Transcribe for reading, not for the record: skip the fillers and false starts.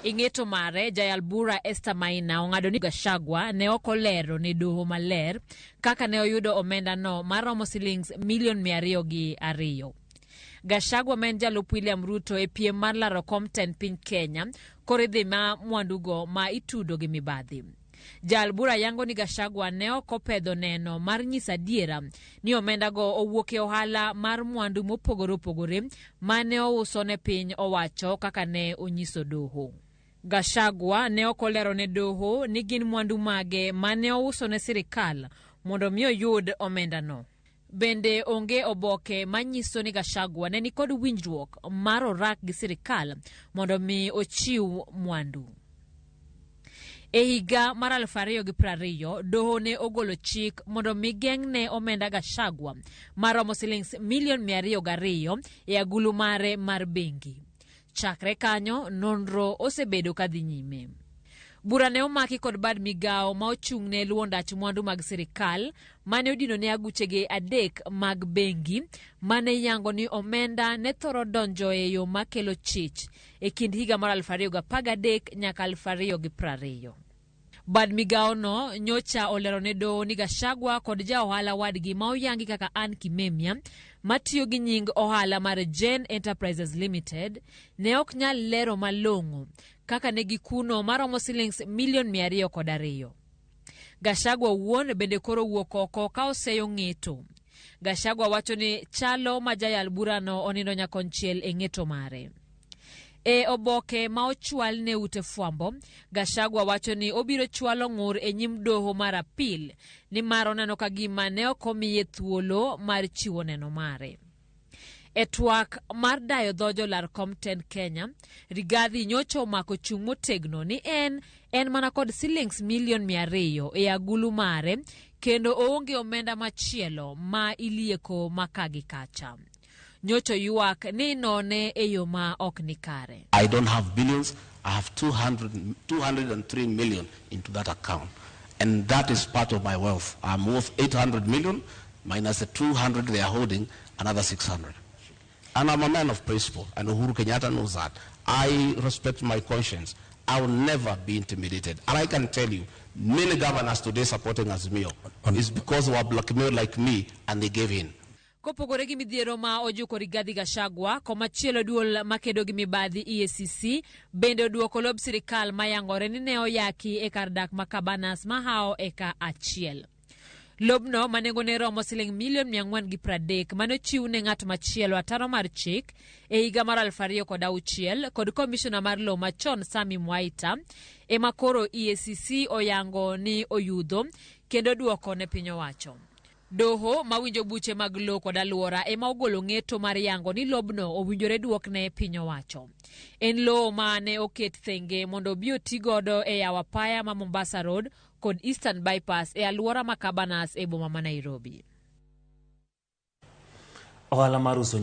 Ing'eto mare jayal bura Esther Maina ong'ado ni Gachagua ne okolero ne doho maler kaka ne oyudo omenda no maromo shillings milion 202. Gachagua men jalup William Ruto e piem mar laro komten piny Kenya koridhi ma mwandugo ma itudo gi mibadhi. Jal bura yango ni Gachagua ne okopedho neno mar nyisa diera ni omenda go owuok e ohala mar mwandu mopogore opogore mane ouso ne piny owacho kaka ne onyiso doho. Gachagua ne okolero ne doho ni gin mwandu mage mane ouso ne sirikal mondo mi oyud omenda no. Bende onge oboke manyiso ni Gachagua ne ni kod winjruok mar orak gi sirikal mondo mi ochiw mwandu. E higa mar 2020 doho ne ogolo chik mondo mi geng'ne omenda Gachagua maromo shillings milion 202 e agulu mare mar bengi. Chakre kanyo nonro osebedo kadhi nyime. Bura ne omaki kod bad migao ma ochung'ne luondach mwandu mag sirikal mane odino ne aguchege 3 mag bengi mane yango ni omenda ne thoro donjo e yo makelo chich e kind higa mar 2013 nyaka 2020. Bad migao no nyocha olero ne doho ni Gachagua kod ja ohala wadgi ma oyangi kaka Ann Kimemia matiyo gi nying ohala mar Gen Enterprises Limited ne ok nyal lero malong'o kaka ne gikuno maromo shillings milion 202. Gachagua wuon bende koro wuok oko ka oseyo ng'eto. Gachagua wacho ni chalo ma jayal burano onindo nyakonchiel e ng'eto mare. E oboke ma ochwal ne ute fwambo, Gachagua wacho ni obiro chwalo ng'ur e nyim doho mar apil ni maro neno ka gima ne okomiye thuolo mar chiwo neno mare. E twak mar dayo dhojo lar komten Kenya, Rigathi nyocha omako chung' motegno ni en mana kod shillings milion 200 e agulu mare kendo oonge omenda machielo ma ilieko makagi kacha. Nyocho yuak ni none e yo ma ok nikare. I don't have billions, I have 203 million into that account. And that is part of my wealth. I'm worth 800 million minus the 200 they are holding, another 600. And I'm a man of principle, and Uhuru Kenyatta knows that. I respect my conscience. I will never be intimidated. And I can tell you, many governors today supporting Azimio is because they were blackmailed like me and they gave in. Kopogore gi midhiero ma ojuko Rigathi Gachagua, komachielo duol makedo gi mibadhi EACC bende oduoko lob sirikal mayangore ni ne oyaki e kar dak ma Cabanas mahao eka achiel. Lobno manengo ne romo shillings milion 430 mane ochiw ne ng'at machielo ataro mar chik e higa mar 2006 kod komishona mar lo machon Sami Mwaita ema koro EACC oyango ni oyudho kendo duoko ne piny owacho. Doho mawinjo buche mag lo kod aluora ema ogolo ng'eto mar yango ni lobno owinjore duokne piny owacho. En lo mane oket thenge mondo bi otigodo e yawo apaya ma Mombasa Road kod Eastern Bypass e aluora ma Cabanas e boma ma Nairobi. Ohala mar uso